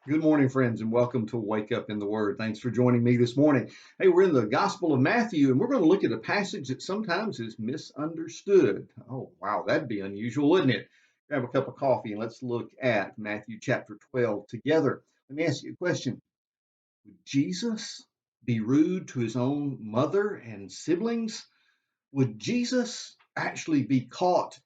Good morning, friends, and welcome to Wake Up in the Word. Thanks for joining me this morning. Hey, we're in the Gospel of Matthew, and we're going to look at a passage that sometimes is misunderstood. Oh, wow, that'd be unusual, wouldn't it? Grab a cup of coffee and let's look at Matthew chapter 12 together. Let me ask you a question. Would Jesus be rude to his own mother and siblings? Would Jesus actually be caught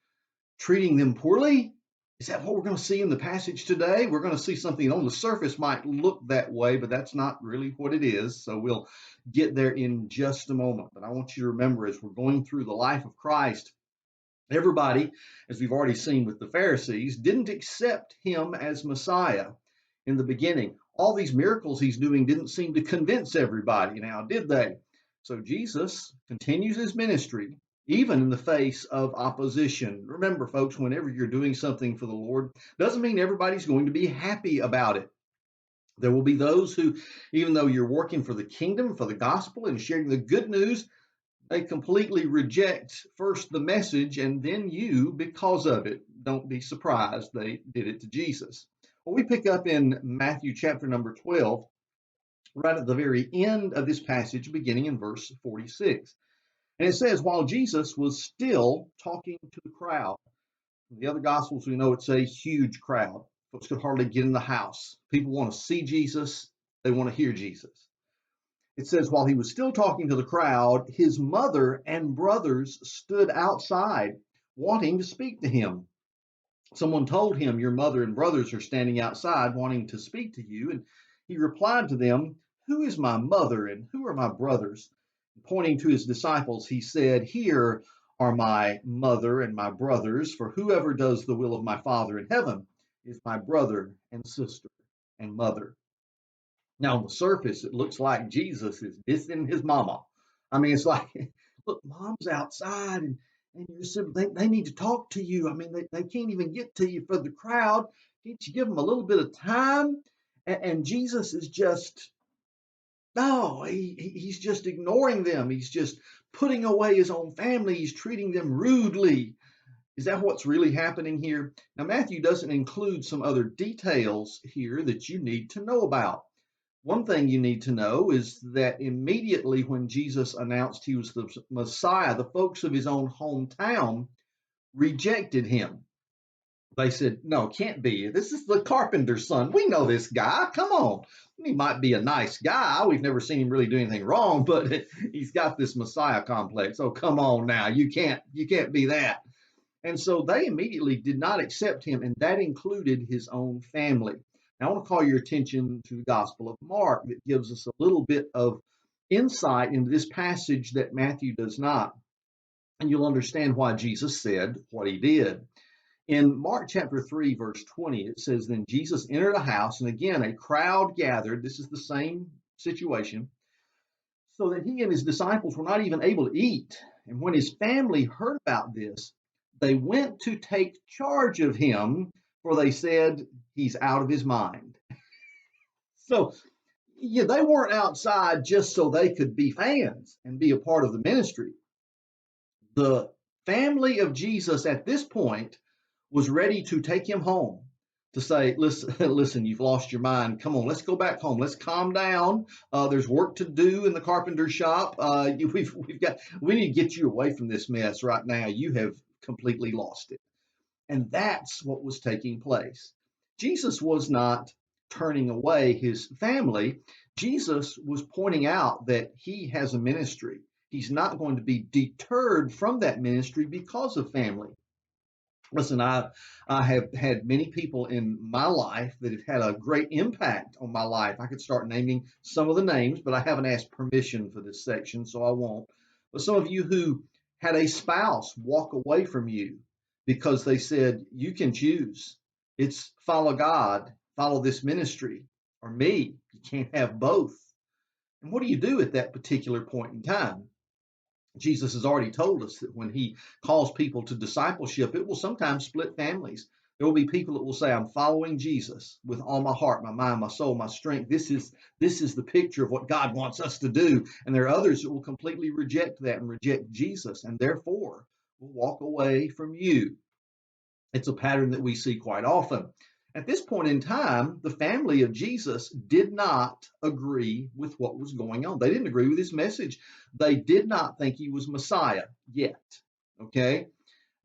treating them poorly? Is that what we're going to see in the passage today? We're going to see something on the surface might look that way, but that's not really what it is. So we'll get there in just a moment. But I want you to remember as we're going through the life of Christ, everybody, as we've already seen with the Pharisees, didn't accept him as Messiah in the beginning. All these miracles he's doing didn't seem to convince everybody now, did they? So Jesus continues his ministry even in the face of opposition. Remember, folks, whenever you're doing something for the Lord, doesn't mean everybody's going to be happy about it. There will be those who, even though you're working for the kingdom, for the gospel, and sharing the good news, they completely reject first the message and then you because of it. Don't be surprised they did it to Jesus. Well, we pick up in Matthew chapter number 12, right at the very end of this passage, beginning in verse 46. And it says, while Jesus was still talking to the crowd, in the other gospels, we know it's a huge crowd. Folks could hardly get in the house. People want to see Jesus, they want to hear Jesus. It says, while he was still talking to the crowd, his mother and brothers stood outside wanting to speak to him. Someone told him, your mother and brothers are standing outside wanting to speak to you. And he replied to them, who is my mother and who are my brothers? Pointing to his disciples, he said, here are my mother and my brothers, for whoever does the will of my Father in heaven is my brother and sister and mother. Now, on the surface, it looks like Jesus is dissing his mama. I mean, it's like, look, mom's outside and your sibling, they need to talk to you. I mean, they can't even get to you for the crowd. Can't you give them a little bit of time? And Jesus is just, no, he's just ignoring them. He's just putting away his own family. He's treating them rudely. Is that what's really happening here? Now, Matthew doesn't include some other details here that you need to know about. One thing you need to know is that immediately when Jesus announced he was the Messiah, the folks of his own hometown rejected him. They said, no, can't be. This is the carpenter's son. We know this guy. Come on. He might be a nice guy. We've never seen him really do anything wrong, but he's got this Messiah complex. Oh, come on now. You can't be that. And so they immediately did not accept him, and that included his own family. Now, I want to call your attention to the Gospel of Mark that gives us a little bit of insight into this passage that Matthew does not. And you'll understand why Jesus said what he did. In Mark chapter 3, verse 20, it says, then Jesus entered a house, and again, a crowd gathered. This is the same situation, so that he and his disciples were not even able to eat. And when his family heard about this, they went to take charge of him, for they said, he's out of his mind. So, yeah, they weren't outside just so they could be fans and be a part of the ministry. The family of Jesus at this point was ready to take him home to say, listen, listen, you've lost your mind. Come on, let's go back home. Let's calm down. There's work to do in the carpenter shop. We need to get you away from this mess right now. You have completely lost it. And that's what was taking place. Jesus was not turning away his family. Jesus was pointing out that he has a ministry. He's not going to be deterred from that ministry because of family. Listen, I have had many people in my life that have had a great impact on my life. I could start naming some of the names, but I haven't asked permission for this section, so I won't. But some of you who had a spouse walk away from you because they said, you can choose. It's follow God, follow this ministry, or me. You can't have both. And what do you do at that particular point in time? Jesus has already told us that when he calls people to discipleship, it will sometimes split families. There will be people that will say, I'm following Jesus with all my heart, my mind, my soul, my strength. This is the picture of what God wants us to do. And there are others that will completely reject that and reject Jesus, and therefore will walk away from you. It's a pattern that we see quite often. At this point in time, the family of Jesus did not agree with what was going on. They didn't agree with his message. They did not think he was Messiah yet. Okay?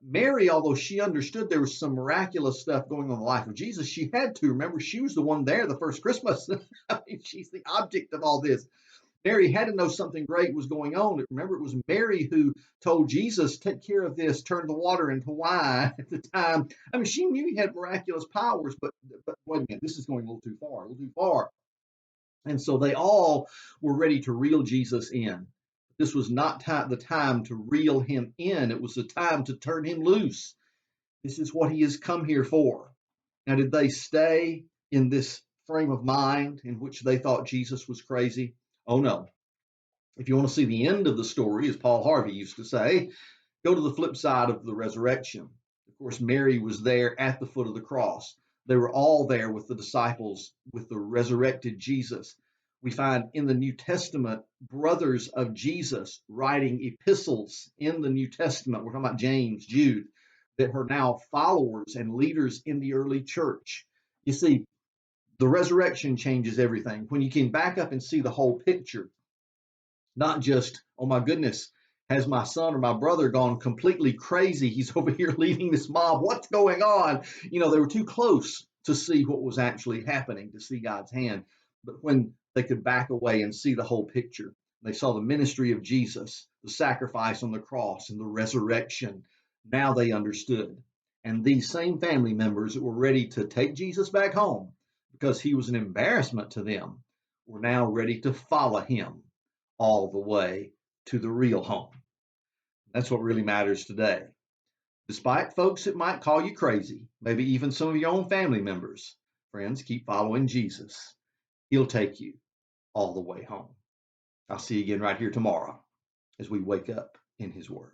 Mary, although she understood there was some miraculous stuff going on in the life of Jesus, she had to. Remember, she was the one there the first Christmas. I mean, she's the object of all this. Mary had to know something great was going on. Remember, it was Mary who told Jesus, take care of this, turn the water into wine at the time. I mean, she knew he had miraculous powers, but wait a minute, this is going a little too far, a little too far. And so they all were ready to reel Jesus in. This was not the time to reel him in. It was the time to turn him loose. This is what he has come here for. Now, did they stay in this frame of mind in which they thought Jesus was crazy? Oh, no. If you want to see the end of the story, as Paul Harvey used to say, go to the flip side of the resurrection. Of course, Mary was there at the foot of the cross. They were all there with the disciples, with the resurrected Jesus. We find in the New Testament brothers of Jesus writing epistles in the New Testament. We're talking about James, Jude, that are now followers and leaders in the early church. You see, the resurrection changes everything. When you can back up and see the whole picture, not just, oh my goodness, has my son or my brother gone completely crazy? He's over here leading this mob. What's going on? You know, they were too close to see what was actually happening, to see God's hand. But when they could back away and see the whole picture, they saw the ministry of Jesus, the sacrifice on the cross, and the resurrection. Now they understood. And these same family members that were ready to take Jesus back home because he was an embarrassment to them were now ready to follow him all the way to the real home. That's what really matters today. Despite folks that might call you crazy, maybe even some of your own family members, friends, keep following Jesus. He'll take you all the way home. I'll see you again right here tomorrow as we wake up in his word.